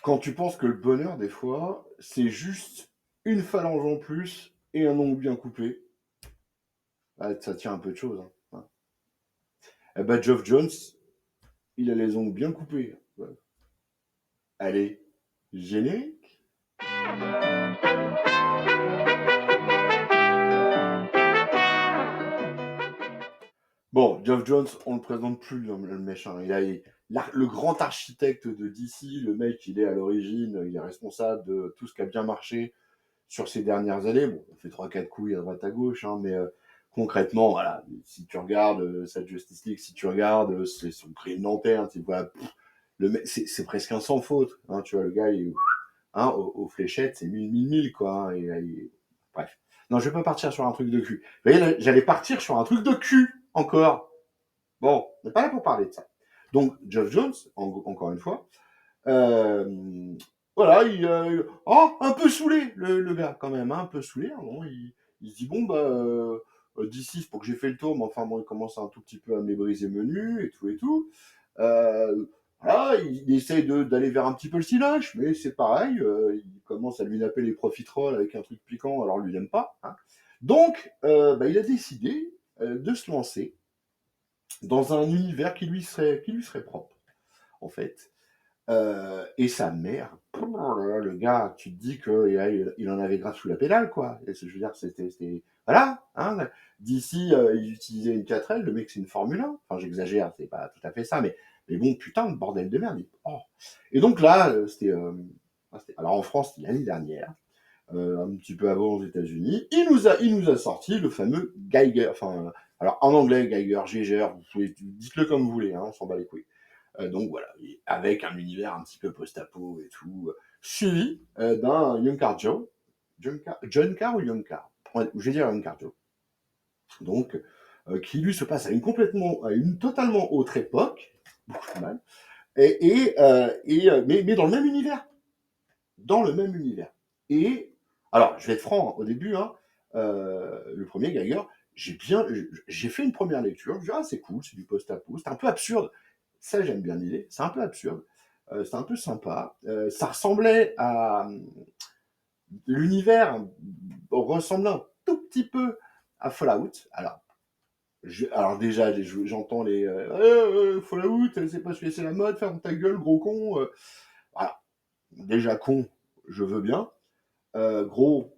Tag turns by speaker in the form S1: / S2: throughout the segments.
S1: Quand tu penses que le bonheur, des fois, c'est juste une phalange en plus et un ongle bien coupé, ah, ça tient un peu de choses. Hein. Eh ben, Geoff Jones, il a les ongles bien coupés. Ouais. Allez, générique. Bon, Geoff Jones, on le présente plus, le méchant. Le grand architecte de DC, le mec, il est à l'origine, il est responsable de tout ce qui a bien marché sur ces dernières années. Bon, on fait trois quatre couilles à droite à gauche, hein, mais concrètement, voilà, si tu regardes sa Justice League, si tu regardes son crime lanterne, tu vois, c'est presque un sans faute. Hein, tu vois, le gars, hein, aux fléchettes, c'est 1000, quoi. Hein, bref. Non, je vais pas partir sur un truc de cul. Vous voyez, là, j'allais partir sur un truc de cul, encore. Bon, on n'est pas là pour parler de ça. Donc, Geoff Jones, encore une fois, euh, voilà, oh, un peu saoulé, le gars, quand même, hein, un peu saoulé. Bon, il se dit, bon, bah, d'ici, c'est pour que j'ai fait le tour, mais enfin, bon, il commence un tout petit peu à me les briser menus, et tout, et tout. Euh, voilà, il essaye d'aller vers un petit peu le silage, mais c'est pareil, il commence à lui napper les profiteroles avec un truc piquant, alors lui, il n'aime pas. Hein. Donc, bah, il a décidé de se lancer dans un univers qui lui serait propre, en fait. Et sa mère, le gars, tu te dis qu'il en avait grave sous la pédale, quoi. Et je veux dire, voilà, hein. D'ici, il utilisait une 4L, le mec, c'est une Formule 1. Enfin, j'exagère, c'est pas tout à fait ça, mais bon, putain, le bordel de merde. Oh. Et donc là, alors en France, c'était l'année dernière, un petit peu avant aux États-Unis, il nous a sorti le fameux Geiger, enfin, alors en anglais, Geiger, Geiger, vous pouvez, dites-le comme vous voulez, hein, on s'en bat les couilles. Donc voilà, avec un univers un petit peu post-apo et tout, suivi d'un Young Car Joe. John Carr ou Young Carr? Ouais, je vais dire Young Car Joe. Donc, qui lui se passe à une totalement autre époque, beaucoup plus mal, mais dans le même univers. Dans le même univers. Et, alors, je vais être franc, hein, au début, hein, le premier Geiger, j'ai fait une première lecture, je me dis, ah, c'est cool, c'est du post-apo, c'est un peu absurde. Ça, j'aime bien l'idée, c'est un peu absurde, c'est un peu sympa. Ça ressemblait à. L'univers ressemblait un tout petit peu à Fallout. Alors déjà, j'entends les Fallout, c'est pas ce que c'est la mode, ferme ta gueule, gros con. Voilà. Déjà con, je veux bien. Gros,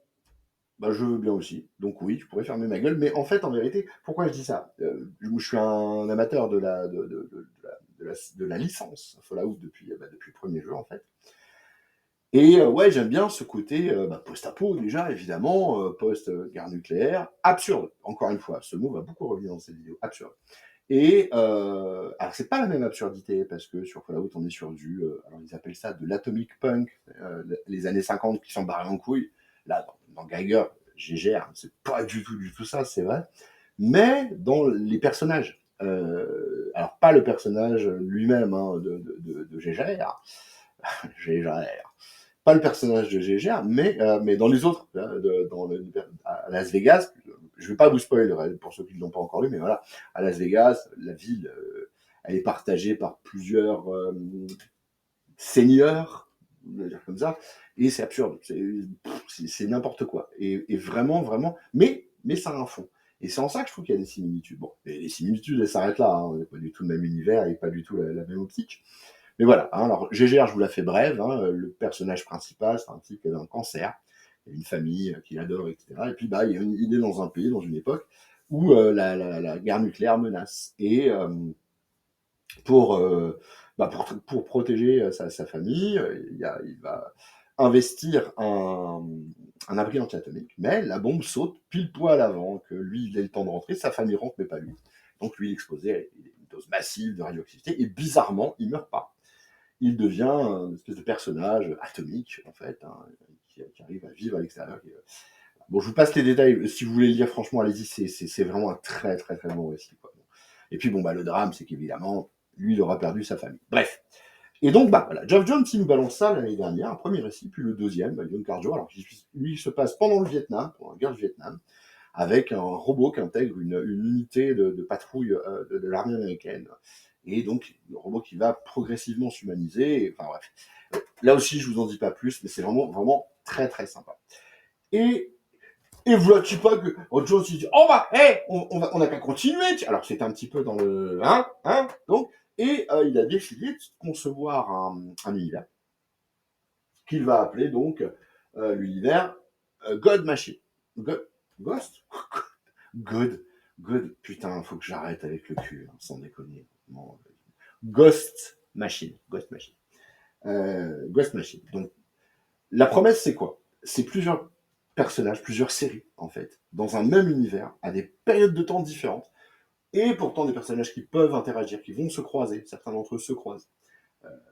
S1: bah, je veux bien aussi. Donc oui, je pourrais fermer ma gueule. Mais en fait, en vérité, pourquoi je dis ça? Je suis un amateur de la licence Fallout depuis le premier jeu, en fait. Et ouais, j'aime bien ce côté post-apo, déjà, évidemment, post-guerre nucléaire. Absurde, encore une fois. Ce mot va beaucoup revenir dans cette vidéo. Absurde. Et alors, c'est pas la même absurdité, parce que sur Fallout, on est sur alors ils appellent ça de l'atomic punk, les années 50 qui sont barrés en couilles. Là, dans Geiger, Gégère, c'est pas du tout ça, c'est vrai. Mais dans les personnages, alors pas le personnage lui-même hein, de Gégère, Gégère, pas le personnage de Gégère, mais dans les autres, à Las Vegas, je vais pas vous spoiler pour ceux qui ne l'ont pas encore lu, mais voilà, à Las Vegas, la ville, elle est partagée par plusieurs seigneurs, on va dire comme ça, et c'est absurde, c'est n'importe quoi, et vraiment, vraiment, mais ça a un fond. Et c'est en ça que je trouve qu'il y a des similitudes. Bon, et les similitudes, elles s'arrêtent là, hein, on n'est pas du tout le même univers et pas du tout la même optique. Mais voilà, hein, alors GGR, je vous la fais brève, hein, le personnage principal, c'est un type qui a un cancer, il a une famille qu'il adore, etc. Et puis bah, il est dans un pays, dans une époque, où la guerre nucléaire menace. Et pour, pour protéger sa famille, il va investir un abri antiatomique, mais la bombe saute pile poil avant que lui il ait le temps de rentrer, sa famille rentre, mais pas lui. Donc lui, il est exposé à une dose massive de radioactivité, et bizarrement, il meurt pas. Il devient une espèce de personnage atomique, en fait, hein, qui arrive à vivre à l'extérieur. Bon, je vous passe les détails. Si vous voulez le lire, franchement, allez-y, c'est vraiment un très, très, très bon récit. Quoi. Et puis, bon, bah, le drame, c'est qu'évidemment, lui, il aura perdu sa famille. Bref. Et donc, bah, voilà, Geoff Jones, il nous balance ça l'année dernière, un premier récit, puis le deuxième, Young Carjo. Alors, lui, il se passe pendant le Vietnam, pendant la guerre du Vietnam, avec un robot qui intègre une unité de patrouille de l'armée américaine. et donc le robot qui va progressivement s'humaniser. Enfin bref. Là aussi, je vous en dis pas plus, mais c'est vraiment, vraiment très très sympa. Et, et voilà-tu pas que autre chose, il dit, oh bah, hey, on a qu'à continuer. Alors c'était un petit peu dans le, donc, et il a décidé de concevoir un univers qu'il va appeler donc l'univers God Machine. Ghost God, God, putain, faut que j'arrête avec le cul, hein, sans déconner. Non, Ghost Machine, Ghost Machine. Ghost Machine. Donc, la promesse, c'est quoi? C'est plusieurs personnages, plusieurs séries, en fait, dans un même univers, à des périodes de temps différentes, et pourtant des personnages qui peuvent interagir, qui vont se croiser, certains d'entre eux se croisent.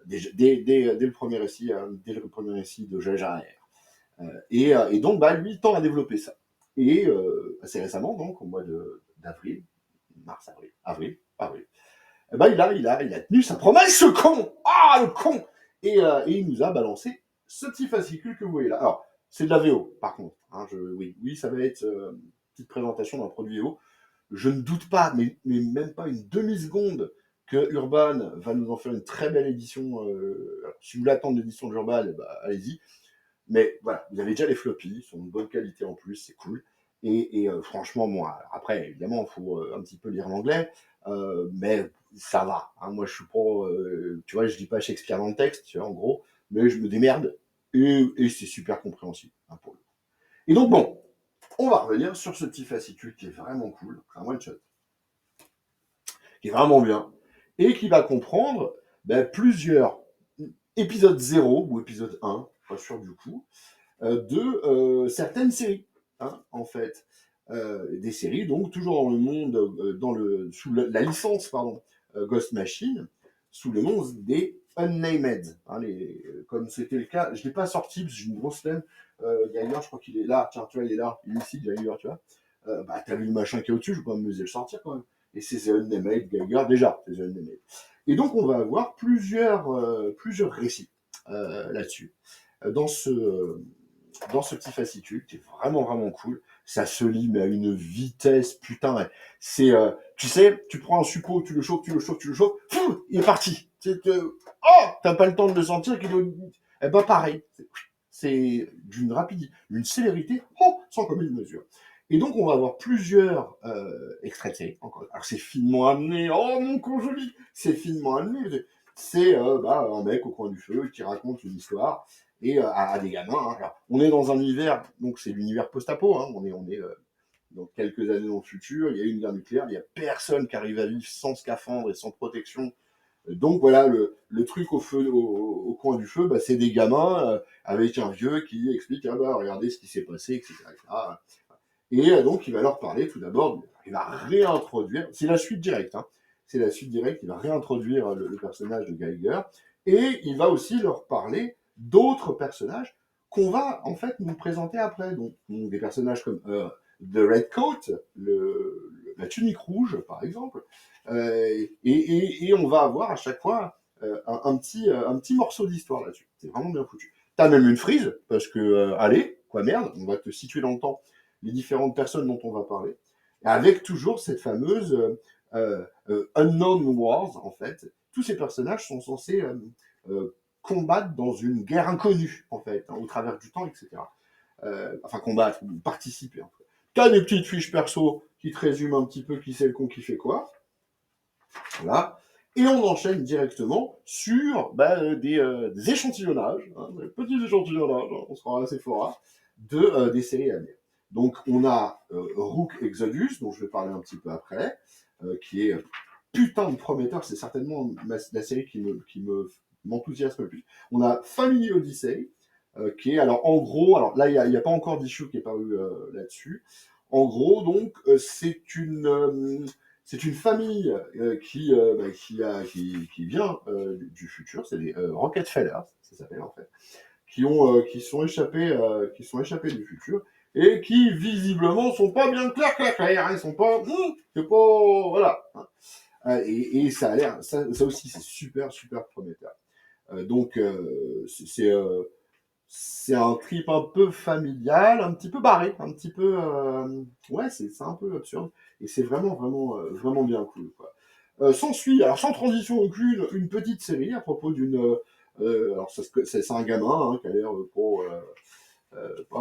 S1: Dès le premier récit, dès le premier récit de J.J.R. Et donc, bah, lui, il tend à développer ça. Et assez récemment, donc, au mois d'avril, mars, avril, bah, il a tenu sa promesse, ce con. Ah, le con. Et il nous a balancé ce petit fascicule que vous voyez là. Alors, c'est de la VO, par contre. Hein, oui, ça va être une petite présentation d'un produit VO. Je ne doute pas, mais même pas une demi-seconde, que Urban va nous en faire une très belle édition. Alors, si vous voulez attendre l'édition d'Urban, bah, allez-y. Mais voilà, vous avez déjà les floppies, ils sont de bonne qualité en plus, c'est cool. Et franchement, moi, après, évidemment, il faut un petit peu lire l'anglais, mais ça va. Hein, moi, je suis pas, tu vois, je dis pas Shakespeare dans le texte, tu vois, en gros, mais je me démerde et c'est super compréhensible, hein, pour le coup. Et donc, bon, on va revenir sur ce petit fascicule qui est vraiment cool, un one-shot, qui est vraiment bien, et qui va comprendre ben, plusieurs épisodes 0 ou épisode 1, pas sûr du coup, de certaines séries, hein, en fait. Des séries, donc toujours dans le monde, sous la licence, pardon, Ghost Machine, sous le nom des Unnamed. Hein, comme c'était le cas, je ne l'ai pas sorti parce que j'ai une grosse flemme. Geiger, je crois qu'il est là. Tiens, tu vois, il est là. Il est ici, Geiger, tu vois. Bah, t'as vu le machin qui est au-dessus, je vais pas m'amuser à le sortir quand même. Et c'est The Unnamed, Geiger, déjà, c'est The Unnamed. Et donc, on va avoir plusieurs récits là-dessus. Dans ce petit fascicule qui est vraiment vraiment cool. Ça se lit mais à une vitesse, putain. Ouais. C'est, tu sais, tu prends un suppôt, tu le chauffes, il est parti. Oh, t'as pas le temps de le sentir qu'il est. Eh ben pareil. C'est d'une rapidité, d'une célérité, sans commune mesure. Et donc on va avoir plusieurs extraits de série. Encore. Alors c'est finement amené. Oh mon con joli, c'est finement amené. C'est un mec au coin du feu qui raconte une histoire et à des gamins. Hein. Alors, on est dans un univers, donc c'est l'univers post-apo, hein. On est dans quelques années dans le futur, il y a une guerre nucléaire, il n'y a personne qui arrive à vivre sans scaphandre et sans protection. Donc voilà, le truc au coin du feu, bah, c'est des gamins avec un vieux qui explique, ah bah regardez ce qui s'est passé, etc. Et donc il va leur parler tout d'abord, il va réintroduire, c'est la suite directe, hein. C'est la suite directe, il va réintroduire le personnage de Geiger, et il va aussi leur parler d'autres personnages qu'on va en fait nous présenter après. Donc des personnages comme The Red Coat, la tunique rouge par exemple, et on va avoir à chaque fois un petit morceau d'histoire là-dessus. C'est vraiment bien foutu. T'as même une frise, parce que, allez, quoi merde, on va te situer dans le temps les différentes personnes dont on va parler, avec toujours cette fameuse Unknown Wars, en fait. Tous ces personnages sont censés combattre dans une guerre inconnue, en fait, hein, au travers du temps, etc. Enfin, combattre, ou participer. En fait. T'as des petites fiches perso qui te résument un petit peu qui c'est le con qui fait quoi. Voilà. Et on enchaîne directement sur des échantillonnages, hein, des petits échantillonnages, hein, on sera assez fort, des séries à venir. Donc on a Rook Exodus, dont je vais parler un petit peu après, qui est putain de prometteur, c'est certainement la série qui m'enthousiasme le plus. On a Family Odyssey, qui est, alors en gros, alors là il n'y a pas encore d'issue qui est paru là-dessus. En gros, donc, c'est une famille qui vient du futur, c'est les Rockefeller, ça s'appelle en fait, qui sont échappés du futur et qui visiblement sont pas bien clairs, ils sont pas, c'est pas, voilà. Hein. Et ça a l'air, ça aussi c'est super super prometteur. Donc c'est un trip un peu familial, un petit peu barré, un petit peu, ouais, c'est un peu absurde et c'est vraiment vraiment vraiment bien cool quoi. S'ensuit, alors sans transition aucune, une petite série à propos alors c'est un gamin hein, qui a l'air pas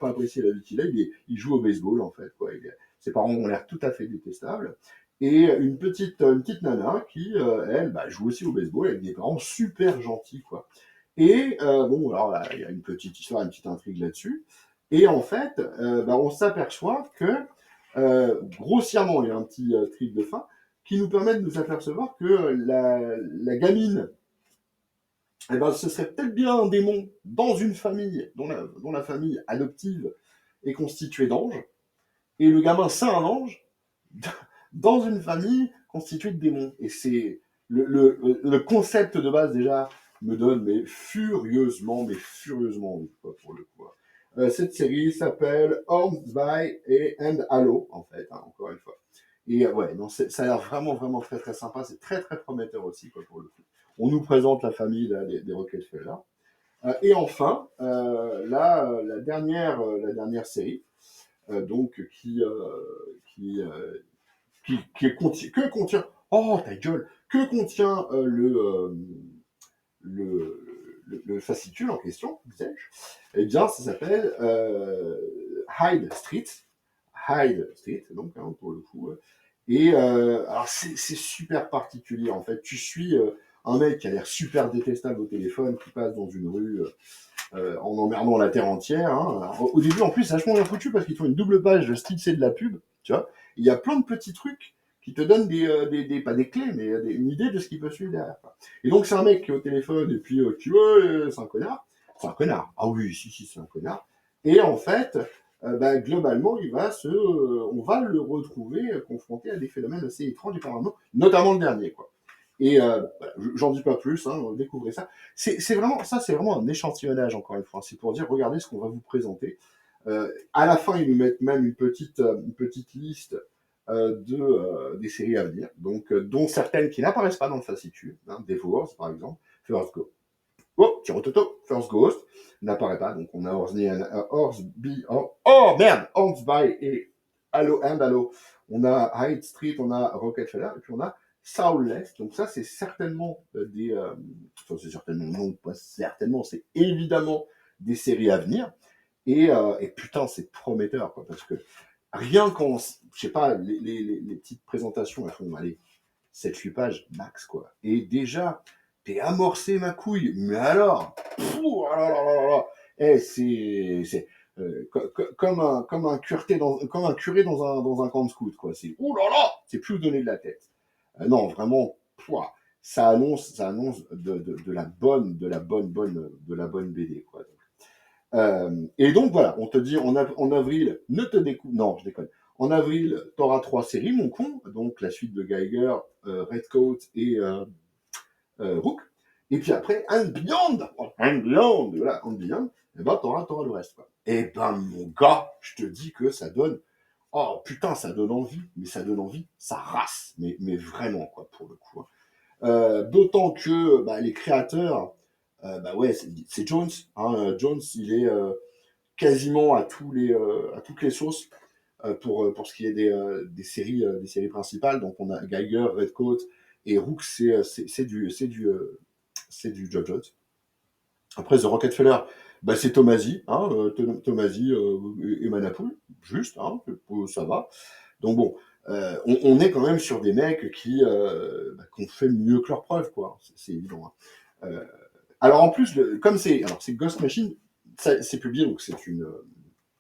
S1: apprécier la vie qu'il a. Il joue au baseball en fait. Quoi. Ses parents ont l'air tout à fait détestables. Et une petite nana qui, elle, bah, joue aussi au baseball avec des parents super gentils. Quoi. Et bon, alors là, il y a une petite histoire, une petite intrigue là-dessus. Et en fait, bah, on s'aperçoit que, grossièrement, il y a un petit trip de fin qui nous permet de nous apercevoir que la gamine, eh ben, ce serait peut-être bien un démon dans une famille, dont la famille adoptive est constituée d'anges, et le gamin, c'est un ange dans une famille constituée de démons. Et c'est le concept de base déjà me donne mais furieusement envie, quoi, pour le coup. Cette série s'appelle Hornsby and Halo, en fait, hein, encore une fois. Et ouais, non, ça a l'air vraiment, vraiment très, très sympa. C'est très, très prometteur aussi, quoi, pour le coup. On nous présente la famille là, des Rockefeller. Et enfin, la dernière série, donc que contient, oh ta gueule, que contient le fascicule en question, disais-je. Eh bien, ça s'appelle Hyde Street. Hyde Street, donc, hein, pour le coup. Et alors, c'est super particulier, en fait. Tu suis un mec qui a l'air super détestable au téléphone, qui passe dans une rue en emmerdant la terre entière. Hein. Alors, au début, en plus, c'est vachement bien foutu parce qu'ils font une double page de style c'est de la pub, tu vois. Il y a plein de petits trucs qui te donnent pas des clés, mais une idée de ce qui peut suivre derrière. Quoi. Et donc, c'est un mec qui est au téléphone et puis qui, ouais, c'est un connard. C'est un connard. Ah oui, si, c'est un connard. Et en fait, bah, globalement, on va le retrouver confronté à des phénomènes assez étranges et paranormaux, notamment le dernier, quoi. Et voilà, j'en dis pas plus, hein, découvrez ça. C'est vraiment un échantillonnage, encore une fois. C'est pour dire, regardez ce qu'on va vous présenter. À la fin, ils nous mettent même une petite liste des séries à venir, donc, dont certaines qui n'apparaissent pas dans le fascicule, hein, Devours, par exemple, First Ghost. Oh, Tirototo, First Ghost n'apparaît pas, donc on a Horsby, merde, Hornsby et Halo and Halo. On a Hyde Street, on a Rockefeller, et puis on a Soulless. Donc ça, c'est certainement enfin, c'est certainement, non, pas certainement, c'est évidemment des séries à venir. Et putain, c'est prometteur, quoi, parce que rien qu'en, je sais pas, les petites présentations, elles font, allez, 7-8 pages max, quoi. Et déjà, t'es amorcé ma couille, mais alors, oh là là là là, c'est comme un curé dans un camp de scout, quoi. C'est, oh là là, c'est plus vous donner de la tête. Non, vraiment, pouah, ça annonce de la bonne BD, quoi. Et donc voilà, on te dit en avril, ne te découpe. Non, je déconne. En avril, tu auras 3 séries, mon con. Donc la suite de Geiger, Redcoat et Rook. Et puis après, And Beyond, voilà, And Beyond, et ben t'auras le reste. Quoi. Et ben mon gars, je te dis que ça donne. Oh putain, ça donne envie, mais ça donne envie, ça race, mais vraiment quoi pour le coup. Hein. D'autant que bah, les créateurs, bah ouais, c'est Jones. Hein, Jones, il est quasiment à toutes les sauces pour ce qui est des séries principales. Donc on a Geiger, Redcoat et Rook, c'est du Geoff Johns. Après The Rockefeller, bah, c'est Tomasi, hein, Tomasi et Manapool, juste, hein, ça va. Donc bon, on est quand même sur des mecs qui ont fait mieux que leurs preuves, quoi. C'est évident. Hein. Alors en plus, c'est Ghost Machine, c'est publié, donc c'est une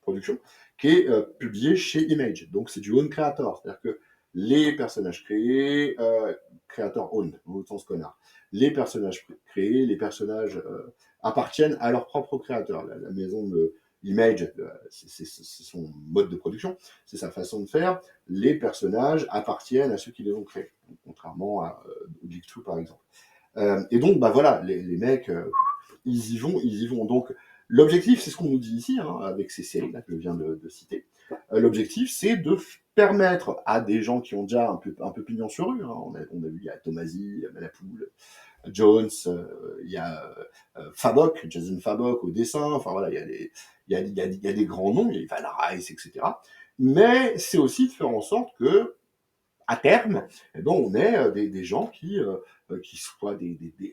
S1: production qui est publiée chez Image. Donc c'est du own creator, c'est-à-dire que les personnages créés, creator owned, au sens connard, les personnages créés, les personnages appartiennent à leur propre créateur. La maison de Image, c'est son mode de production, c'est sa façon de faire. Les personnages appartiennent à ceux qui les ont créés, contrairement à Big Two par exemple. Et donc, bah voilà, les mecs, ils y vont. Donc, l'objectif, c'est ce qu'on nous dit ici, hein, avec ces séries-là que je viens de citer. L'objectif, c'est de permettre à des gens qui ont déjà un peu pignon sur rue, hein, on a vu, il y a Tomasi, Manapool, Jones, il y a Fabok, Jason Fabok au dessin, enfin voilà, il y a des grands noms, il y a Van Rice, etc. Mais c'est aussi de faire en sorte que à terme, eh ben, on ait des gens qui soient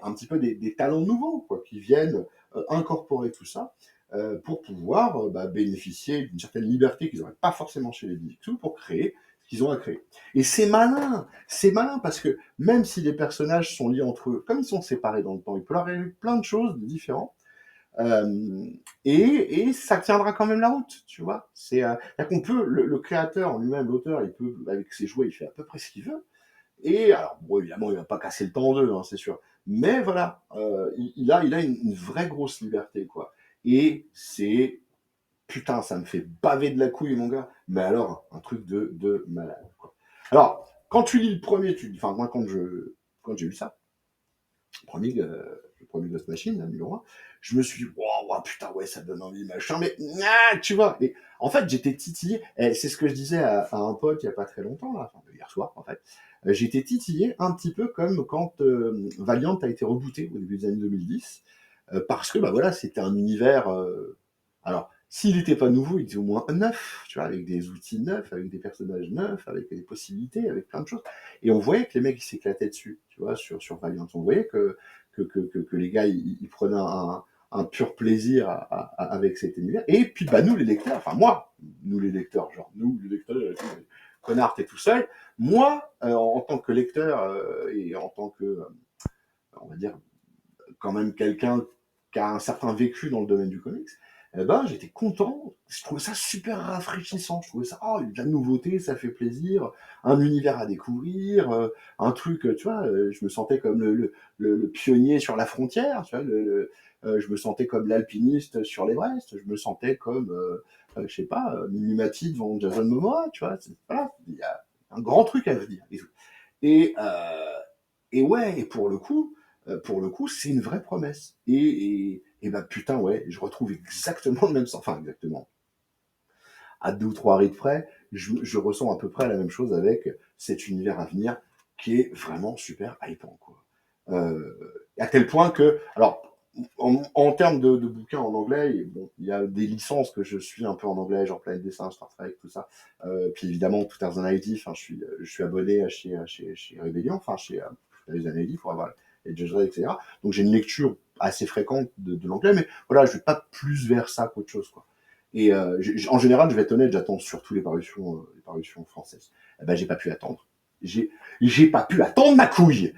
S1: un petit peu des talents nouveaux, quoi, qui viennent incorporer tout ça pour pouvoir bénéficier d'une certaine liberté qu'ils n'auraient pas forcément chez les Big pour créer ce qu'ils ont à créer. Et c'est malin parce que même si les personnages sont liés entre eux, comme ils sont séparés dans le temps, il peut leur arriver plein de choses différentes. Euh, et ça tiendra quand même la route, tu vois. C'est-à-dire qu'on peut, le créateur en lui-même, l'auteur, il peut, avec ses jouets, il fait à peu près ce qu'il veut. Et alors, bon, évidemment, il va pas casser le temps en deux, hein, c'est sûr. Mais voilà, il a une vraie grosse liberté, quoi. Et c'est, putain, ça me fait baver de la couille, mon gars. Mais alors, un truc de malade, quoi. Alors, quand tu lis le premier, enfin, moi, quand j'ai lu ça, le premier Ghost Machine, là, numéro 1, je me suis dit, wow, putain, ouais, ça donne envie, machin, mais, tu vois. Et en fait, j'étais titillé, et c'est ce que je disais à un pote il y a pas très longtemps, là, enfin, hier soir, en fait. J'étais titillé un petit peu comme quand Valiant a été rebooté au début des années 2010, parce que, bah voilà, c'était un univers, alors, s'il n'était pas nouveau, il était au moins neuf, tu vois, avec des outils neufs, avec des personnages neufs, avec des possibilités, avec plein de choses. Et on voyait que les mecs, ils s'éclataient dessus, tu vois, sur Valiant. On voyait que les gars, ils prenaient un pur plaisir avec cet univers. Et puis, bah, nous, les lecteurs, enfin, moi, nous, les lecteurs, genre, nous, les lecteurs, connard, t'es tout seul. Moi, en tant que lecteur et en tant que, on va dire, quand même quelqu'un qui a un certain vécu dans le domaine du comics, eh ben, j'étais content. Je trouvais ça super rafraîchissant. Je trouvais ça, oh, il y a de la nouveauté, ça fait plaisir. Un univers à découvrir, un truc, tu vois, je me sentais comme le pionnier sur la frontière, tu vois, je me sentais comme l'alpiniste sur l'Everest, je me sentais comme, je sais pas, Minimati devant Jason Momoa, tu vois. Voilà, il y a un grand truc à venir. Et, ouais, et pour le coup, c'est une vraie promesse. Et bah putain, ouais, je retrouve exactement le même sens. Enfin, exactement. À deux ou trois rides près, je ressens à peu près la même chose avec cet univers à venir qui est vraiment super hypant, quoi. À tel point que, alors, en termes de bouquins en anglais, bon, il y a des licences que je suis un peu en anglais, genre Planète Dessin, Star Trek, tout ça. Puis évidemment, tout Tarzan ID, enfin, je suis abonné chez Rebellion, enfin, chez les ID pour avoir les Judge Dredd, etc. Donc j'ai une lecture assez fréquente de l'anglais, mais voilà, je vais pas plus vers ça qu'autre chose, quoi. Et en général, je vais être honnête, j'attends surtout les parutions françaises. Eh ben, j'ai pas pu attendre. J'ai, j'ai pas pu attendre ma couille.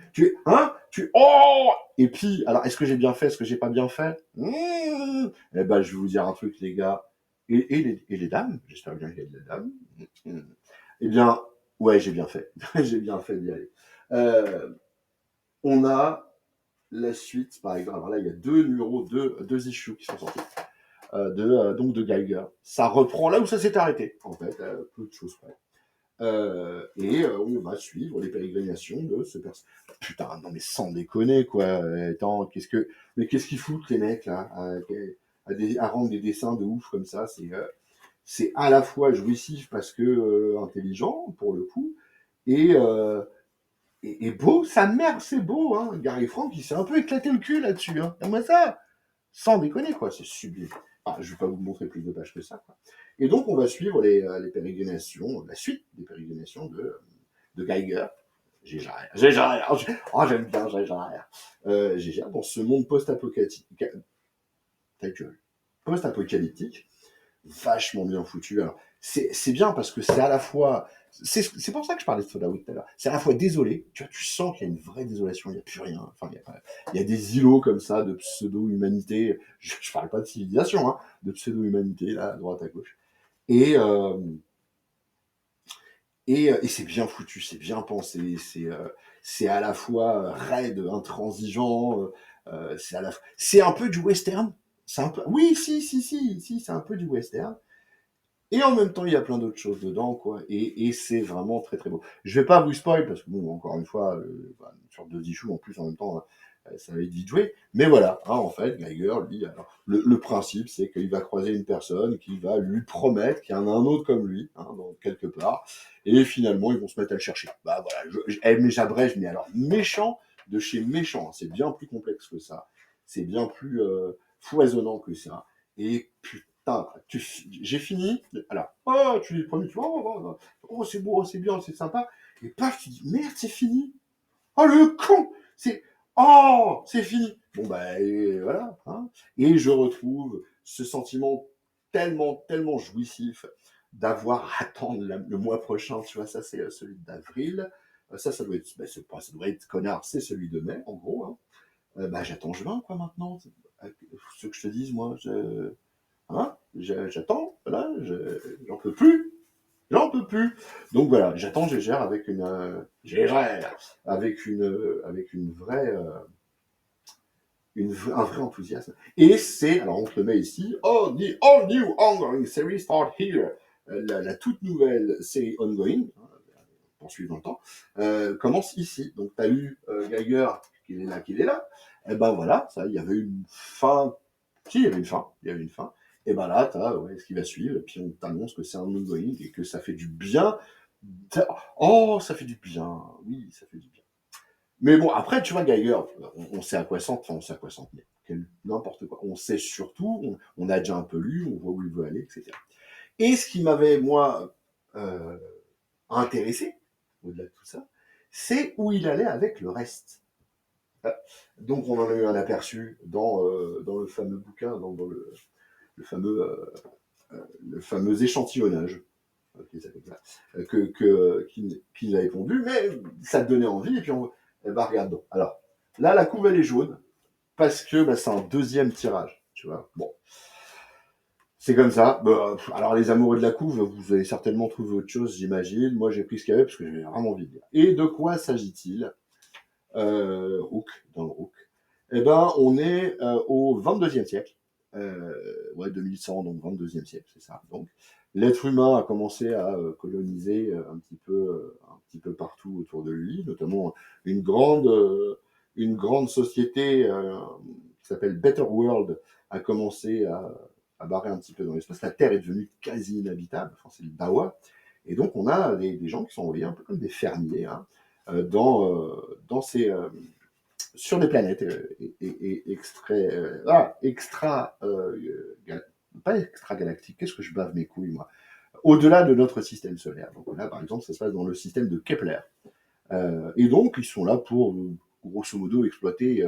S1: Oh! Et puis, alors, est-ce que j'ai bien fait, est-ce que j'ai pas bien fait? Eh ben, je vais vous dire un truc, les gars. Et les dames, j'espère bien qu'il y a des dames. Mmh. Eh bien, ouais, j'ai bien fait. J'ai bien fait d'y aller. Euh, on a la suite, par exemple. Alors là, il y a deux issues qui sont sortis donc de Geiger. Ça reprend là où ça s'est arrêté, en fait, peu de choses près. Et on va suivre les pérégrinations de ce personnage. Putain, non mais sans déconner, quoi. Attends, qu'est-ce qu'ils foutent, les mecs, là, à rendre des dessins de ouf comme ça. C'est à la fois jouissif parce que intelligent, pour le coup, et, euh, et beau. Sa mère, c'est beau, hein. Gary Frank, il s'est un peu éclaté le cul là-dessus, hein. Et moi, ça, sans déconner, quoi, c'est sublime. Ah, je ne vais pas vous montrer plus de pages que ça, quoi. Et donc, on va suivre les pérégrinations, la suite des pérégrinations de Geiger. Gégère. Oh, j'aime bien Gégère, dans ce monde post-apocalyptique, ta gueule, post-apocalyptique, vachement bien foutu. Alors, c'est bien parce que c'est à la fois. C'est pour ça que je parlais de Fallout tout à l'heure. C'est à la fois désolé, tu vois, tu sens qu'il y a une vraie désolation, il n'y a plus rien. Enfin, il y a des îlots comme ça de pseudo-humanité. Je parle pas de civilisation, hein, de pseudo-humanité, là, à droite, à gauche. Et, euh, et c'est bien foutu, c'est bien pensé, c'est à la fois raide, intransigeant, c'est un peu du western. C'est un peu, oui, si, c'est un peu du western. Et en même temps, il y a plein d'autres choses dedans, quoi. Et c'est vraiment très très beau. Je vais pas vous spoil parce que bon, encore une fois, sur deux issues en plus en même temps, ça va être vite joué. Mais voilà, hein, en fait, Geiger, lui, alors, le principe, c'est qu'il va croiser une personne qui va lui promettre qu'il y en a un autre comme lui, hein, dans, quelque part. Et finalement, ils vont se mettre à le chercher. Bah voilà, mais j'abrège, mais alors méchant de chez méchant. C'est bien plus complexe que ça. C'est bien plus foisonnant que ça. Et putain, j'ai fini. Alors, oh, tu lis le premier, tu vois, c'est beau, c'est bien, c'est sympa. Et paf, tu dis, merde, c'est fini. Oh, le con! C'est fini. Bon, bah, et voilà. Hein. Et je retrouve ce sentiment tellement jouissif d'avoir à attendre le mois prochain. Tu vois, ça, c'est celui d'avril. Ça doit être, bah, ça doit être connard, c'est celui de mai, en gros. Hein. Bah, j'attends juin, quoi, maintenant. Ce que je te dise, moi, hein, j'attends, voilà, j'en peux plus. J'en peux plus. Donc voilà, j'attends Gégère avec Gégère avec un vrai enthousiasme. Et c'est, alors on te le met ici, oh, the all new ongoing series start here. La toute nouvelle série ongoing, hein, poursuivre dans le temps, commence ici. Donc tu as lu Geiger, qu'il est là. Et ben voilà, ça, il y avait une fin. Si, il y avait une fin. Il y avait une fin. Et ben là, tu as ce qui va suivre. Et puis on t'annonce que c'est un ongoing et que ça fait du bien. Oh, ça fait du bien. Oui, ça fait du bien. Mais bon, après, tu vois, Geiger, on sait à quoi s'en tenir, on sait à quoi s'en tenir. N'importe quoi. On sait surtout, on a déjà un peu lu, on voit où il veut aller, etc. Et ce qui m'avait, moi, euh, intéressé, au-delà de tout ça, c'est où il allait avec le reste. Donc, on en a eu un aperçu dans le fameux bouquin, dans le fameux, le fameux échantillonnage qu'il avait pondu, mais ça te donnait envie, et puis regarde donc. Alors, là, la couve, elle est jaune, parce que bah, c'est un deuxième tirage, tu vois. Bon, c'est comme ça. Bah, alors, les amoureux de la couve, vous allez certainement trouver autre chose, j'imagine. Moi, j'ai pris ce qu'il y avait, parce que j'avais vraiment envie de lire. Et de quoi s'agit-il Rook, dans le Rook. Eh ben, on est au 22e siècle. Ouais, 2100, donc 22e siècle, c'est ça. Donc, l'être humain a commencé à coloniser un petit peu partout autour de lui, notamment une grande société qui s'appelle Better World a commencé à barrer un petit peu dans l'espace. La Terre est devenue quasi inhabitable, enfin, c'est le Dawa. Et donc, on a des gens qui sont envoyés un peu comme des fermiers hein, dans ces, sur des planètes pas extra-galactiques, qu'est-ce que je bave mes couilles, moi au-delà de notre système solaire. Donc là, par exemple, ça se passe dans le système de Kepler. Et donc, ils sont là pour, grosso modo, exploiter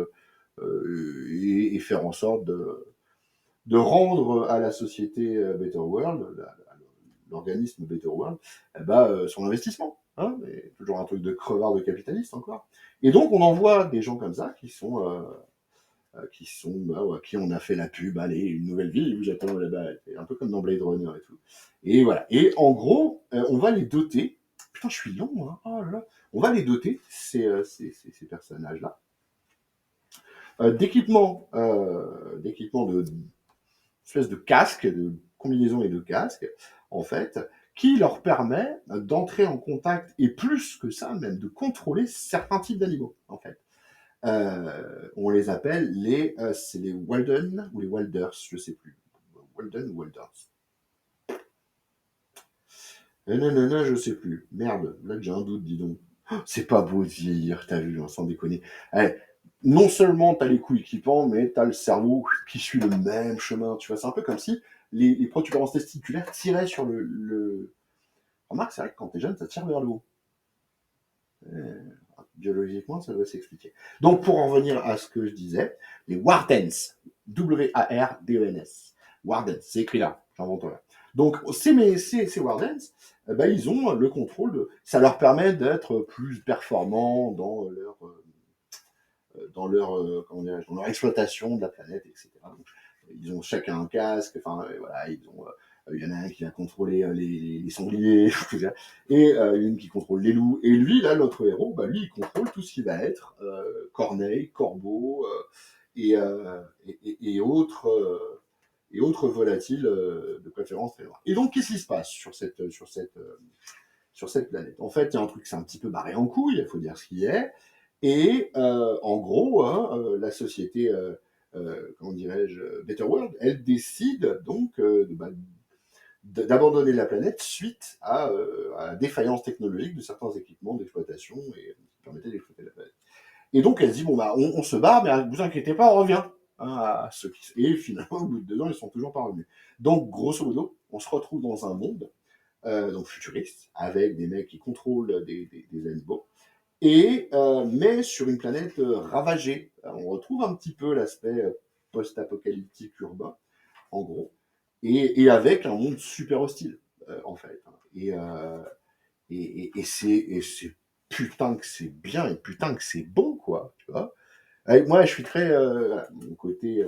S1: et faire en sorte de rendre à la société Better World, l'organisme Better World, son investissement. Hein, mais toujours un truc de crevard de capitaliste encore. Et donc, on envoie des gens comme ça qui on a fait la pub, allez, une nouvelle vie, vous attendez là-bas, un peu comme dans Blade Runner et tout. Et voilà. Et en gros, on va les doter. Putain, je suis long, hein. Oh là là. On va les doter, ces personnages-là, d'équipements de espèce de casque, de combinaison et de casque, en fait, qui leur permet d'entrer en contact et plus que ça, même de contrôler certains types d'animaux, en fait. On les appelle c'est les Walden ou les Walders, je sais plus. Walden ou Walders. Non, je sais plus. Merde, là j'ai un doute, dis donc. Oh, c'est pas beau de vieillir, t'as vu, sans déconner. Eh, non seulement t'as les couilles qui pendent, mais t'as le cerveau qui suit le même chemin, tu vois. C'est un peu comme si les protubérances testiculaires tiraient sur Remarque, c'est vrai que quand t'es jeune, ça tire vers le haut. Biologiquement, ça doit s'expliquer. Donc, pour en revenir à ce que je disais, les Wardens, W-A-R-D-E-N-S, Wardens, c'est écrit là, j'invente là. Donc, ces Wardens, ils ont le contrôle, ça leur permet d'être plus performants dans leur exploitation de la planète, etc. Donc, ils ont chacun un casque, enfin, voilà, il y en a un qui va contrôler les sangliers, et une qui contrôle les loups. Et lui, là, notre héros, lui, il contrôle tout ce qui va être corneille, corbeau et autres volatiles de préférence très loin. Et donc, qu'est-ce qui se passe sur cette planète? En fait, il y a un truc qui s'est un petit peu barré en couille, il faut dire ce qui est. Et en gros, hein, la société, comment dirais-je, Better World, elle décide donc d'abandonner la planète suite à la défaillance technologique de certains équipements d'exploitation et qui permettaient d'exploiter la planète. Et donc elle se dit bon on se barre, mais vous inquiétez pas, on revient. Hein, et finalement, au bout de 2 ans, ils sont toujours pas revenus. Donc, grosso modo, on se retrouve dans un monde donc futuriste, avec des mecs qui contrôlent des animaux, mais sur une planète ravagée. On retrouve un petit peu l'aspect post-apocalyptique urbain, en gros, et avec un monde super hostile, en fait. Et c'est putain que c'est bien, et putain que c'est bon, quoi, tu vois. Moi, je suis très mon côté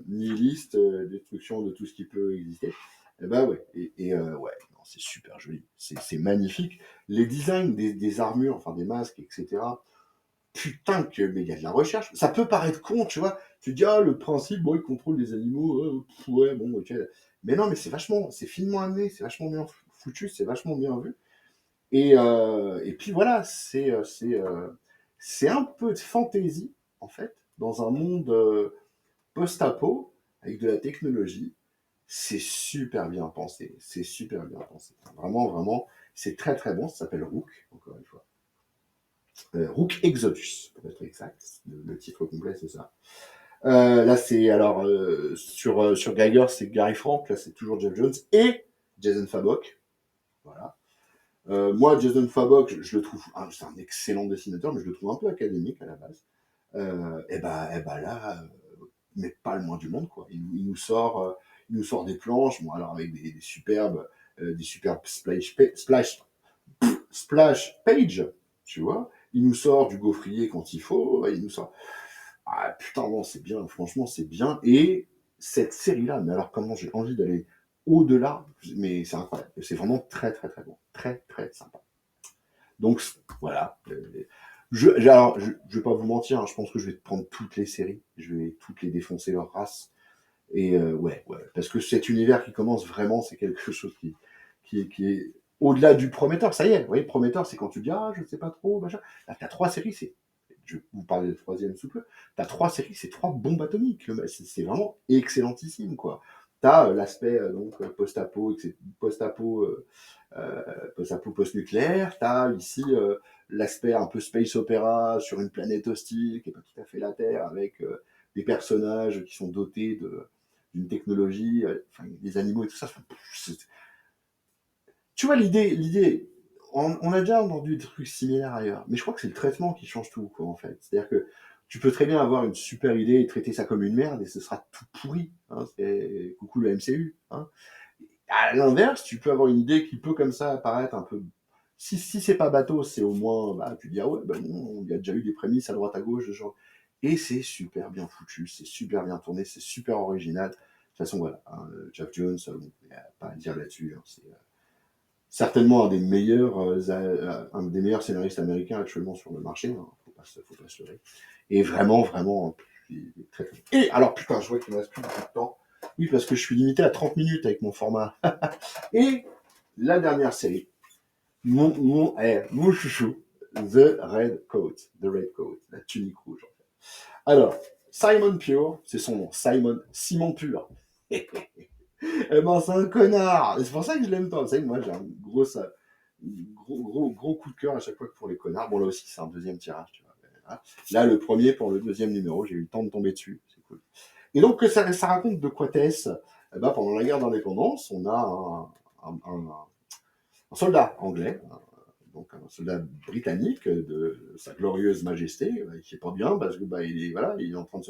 S1: nihiliste, destruction de tout ce qui peut exister. Et bah ouais, ouais, non, c'est super joli, c'est magnifique. Les designs des armures, enfin des masques, etc. Putain que, mais il y a de la recherche. Ça peut paraître con, tu vois. Tu te dis, ah, le principe, bon, il contrôle les animaux, ouais, bon, ok. Mais non, mais c'est finement amené, c'est vachement bien foutu, c'est vachement bien vu. Et puis voilà, c'est un peu de fantaisie, en fait, dans un monde post-apo, avec de la technologie. C'est super bien pensé, c'est super bien pensé. Vraiment, vraiment, c'est très très bon. Ça s'appelle Rook, encore une fois. Rook Exodus, pour être exact. Le titre complet, c'est ça. Là, c'est alors sur Geiger, c'est Gary Frank. Là, c'est toujours Jeff Jones et Jason Fabok. Voilà. Moi, Jason Fabok, je le trouve, c'est un excellent dessinateur, mais je le trouve un peu académique à la base. Et bah là, mais pas le moins du monde, quoi. Il nous sort des planches, bon, alors avec des superbes splash page, tu vois. Il nous sort du gaufrier quand il faut, il nous sort. Ah putain, non, c'est bien, franchement, c'est bien. Et cette série-là, mais alors comment j'ai envie d'aller au-delà, mais c'est incroyable. C'est vraiment très, très, très bon. Très, très sympa. Donc, voilà. Alors, je vais pas vous mentir, hein, je pense que je vais prendre toutes les séries, je vais toutes les défoncer leur race. Et ouais, ouais, parce que cet univers qui commence vraiment, c'est quelque chose qui est au-delà du Prometteur. Ça y est, vous voyez, Prometteur, c'est quand tu dis, ah, je sais pas trop, machin. Là, t'as 3 séries, je vous parle de troisième souple, t'as 3 séries, c'est 3 bombes atomiques. C'est vraiment excellentissime, quoi. T'as l'aspect donc post-apo, post-apo, post-apo post-nucléaire. T'as ici l'aspect un peu space opéra sur une planète hostile qui est pas tout à fait la Terre, avec des personnages qui sont dotés d'une technologie, enfin, des animaux et tout ça. Tu vois, l'idée, on a déjà entendu des trucs similaires ailleurs, mais je crois que c'est le traitement qui change tout, quoi, en fait. C'est-à-dire que tu peux très bien avoir une super idée et traiter ça comme une merde et ce sera tout pourri. Hein, c'est coucou le MCU. Hein. À l'inverse, tu peux avoir une idée qui peut comme ça apparaître un peu. Si c'est pas bateau, c'est au moins, bah, tu dis, ah ouais, bah non, il y a déjà eu des prémices à droite à gauche de genre. Et c'est super bien foutu, c'est super bien tourné, c'est super original. De toute façon, voilà, hein, Jeff Jones, bon, il n'y a pas à dire là-dessus. Hein, c'est certainement un des meilleurs scénaristes américains actuellement sur le marché. Hein, faut pas se leurrer. Et vraiment, vraiment, il est très, très. Et alors, putain, je vois qu'il me reste plus beaucoup de temps. Oui, parce que je suis limité à 30 minutes avec mon format. Et la dernière série, mon chouchou, The Red Coat, la tunique rouge. En fait. Alors, Simon Pure, c'est son nom, Simon Pure. Eh ben, c'est un connard. Et c'est pour ça que je l'aime pas. Vous savez, moi, j'ai un gros coup de cœur à chaque fois pour les connards. Bon, là aussi, c'est un deuxième tirage, tu vois. Voilà. Là, le premier pour le deuxième numéro, j'ai eu le temps de tomber dessus. C'est cool. Et donc, ça raconte de quoi t'es-ce. Eh ben, pendant la guerre d'indépendance, on a un soldat anglais, donc un soldat britannique de sa glorieuse majesté, qui est pas bien parce que voilà, ils sont en train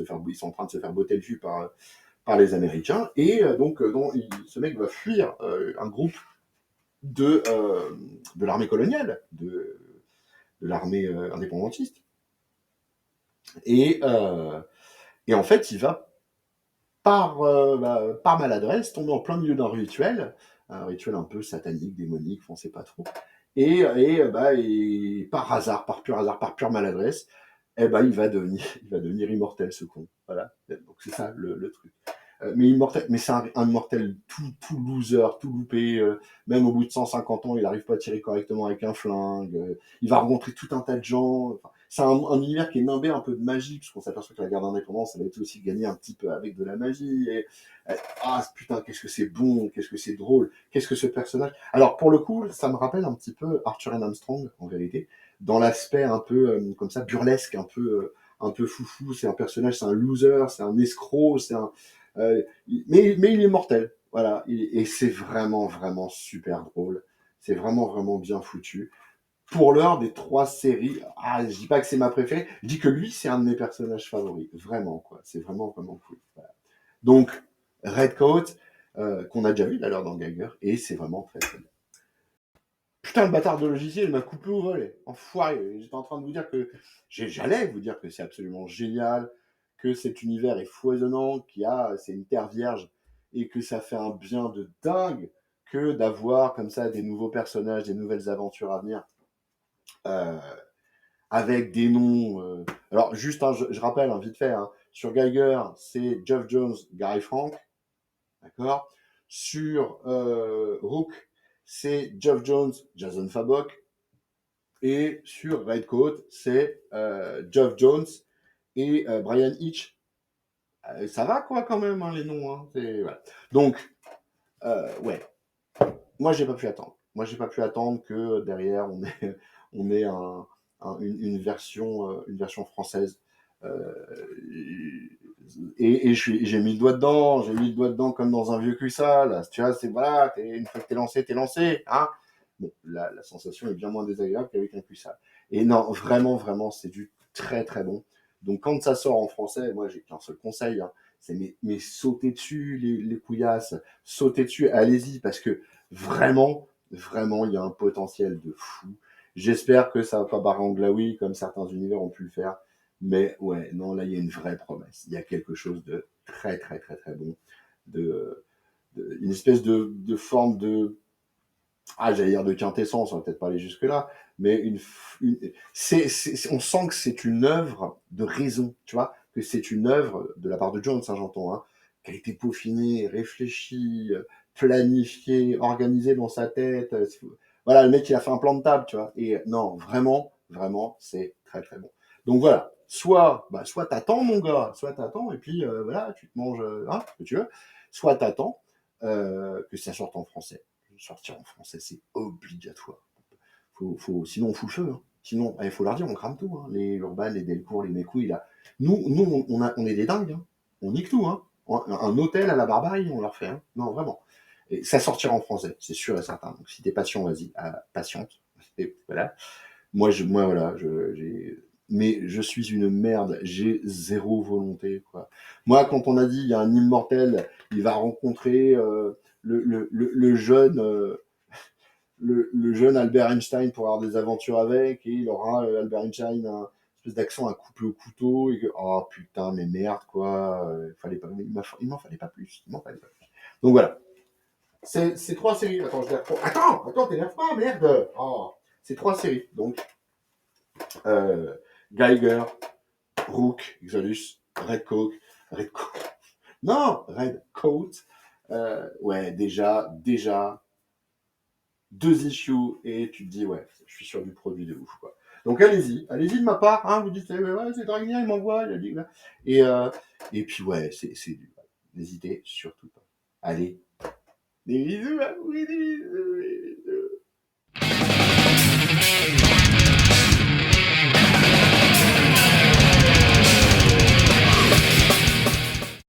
S1: de se faire botter le cul par les Américains, et donc ce mec va fuir un groupe de l'armée coloniale, de l'armée indépendantiste, et, euh, et en fait il va par maladresse tomber en plein milieu d'un rituel, un rituel un peu satanique, démonique, on ne sait pas trop, et par pur hasard, par pure maladresse, il va devenir immortel, ce con. Voilà. Donc c'est ça le truc. Mais immortel, mais c'est un immortel tout loser, tout loupé. Même au bout de 150 ans, il n'arrive pas à tirer correctement avec un flingue. Il va rencontrer tout un tas de gens. Enfin, c'est un univers qui est nimbé un peu de magie, puisqu'on s'aperçoit que la guerre d'indépendance, elle a été aussi gagnée un petit peu avec de la magie. Putain, qu'est-ce que c'est bon, qu'est-ce que c'est drôle, qu'est-ce que ce personnage. Alors, pour le coup, ça me rappelle un petit peu Arthur and Armstrong, en vérité, dans l'aspect un peu comme ça, burlesque, un peu foufou. C'est un personnage, c'est un loser, c'est un escroc, mais il est mortel. Voilà, et c'est vraiment, vraiment super drôle. C'est vraiment, vraiment bien foutu. Pour l'heure, des 3 séries, je dis pas que c'est ma préférée, je dis que lui, c'est un de mes personnages favoris. Vraiment, quoi. C'est vraiment, vraiment cool. Voilà. Donc, Redcoat, qu'on a déjà vu d'ailleurs dans Geiger, et c'est vraiment très, très bien. Putain, le bâtard de logiciel m'a coupé au volet. Enfoiré. J'étais en train de vous dire que. J'allais vous dire que c'est absolument génial, que cet univers est foisonnant, c'est une terre vierge, et que ça fait un bien de dingue que d'avoir comme ça des nouveaux personnages, des nouvelles aventures à venir, euh, avec des noms. Alors, juste, je rappelle, vite fait, sur Geiger, c'est Geoff Jones, Gary Frank, d'accord. Sur Rook, c'est Geoff Jones, Jason Fabok. Et sur Redcoat, c'est Geoff Jones et Brian Hitch. Ça va quoi quand même, les noms. Voilà. Donc, ouais, moi j'ai pas pu attendre. Moi j'ai pas pu attendre que derrière on ait une version française. Euh, et j'ai mis le doigt dedans, comme dans un vieux cuissal. Tu vois, c'est voilà, une fois que t'es lancé, hein. Bon, la sensation est bien moins désagréable qu'avec un cuissal. Et non, vraiment, vraiment, c'est du très très bon. Donc quand ça sort en français, moi j'ai qu'un seul conseil, c'est mais sautez dessus les couillasses, sautez dessus, allez-y, parce que vraiment, vraiment, il y a un potentiel de fou. J'espère que ça va pas barrer en glaoui comme certains univers ont pu le faire. Mais ouais, non, là, il y a une vraie promesse. Il y a quelque chose de très, très, très, très bon. Une espèce de forme de. J'allais dire de quintessence, on va peut-être pas aller jusque-là. Mais on sent que c'est une œuvre de raison, tu vois, que c'est une œuvre de la part de Jones, j'entends, qui a été peaufinée, réfléchie, planifiée, organisée dans sa tête. Voilà, le mec, il a fait un plan de table, tu vois. Et non, vraiment, vraiment, c'est très, très bon. Donc voilà, soit t'attends, mon gars, soit t'attends, et puis voilà, tu te manges ce que tu veux. Soit t'attends que ça sorte en français. Sortir en français, c'est obligatoire. Sinon, on fout le feu. Sinon, il faut leur dire, on crame tout. Les Urban, les Delcourt, les Mécouilles, là. Nous on est des dingues. On nique tout. Un hôtel à la barbarie, on leur fait. Non, vraiment. Et ça sortira en français, c'est sûr et certain. Donc, si t'es patient, vas-y, patiente. Et voilà. Moi, voilà, mais je suis une merde, j'ai zéro volonté, quoi. Moi, quand on a dit, il y a un immortel, il va rencontrer le jeune, le jeune Albert Einstein pour avoir des aventures avec, et il aura Albert Einstein un espèce d'accent à couper au couteau, et que, oh putain, mais merde, quoi, fallait pas, il m'en fallait pas plus, il m'en fallait pas plus. Donc voilà. C'est 3 séries. Attends, je les reprends. Attends, t'énerve pas, merde. Oh. C'est 3 séries. Donc, euh, Geiger, Rook, Exodus, Red Coat. Non, Red Coat. Ouais, déjà, 2 issues et tu te dis, ouais, je suis sur du produit de ouf, quoi. Donc allez-y de ma part, vous dites, ouais, c'est Dragnien, il m'envoie, il a dit, là. Et puis, ouais, n'hésitez surtout pas. Allez, des bisous, des bisous.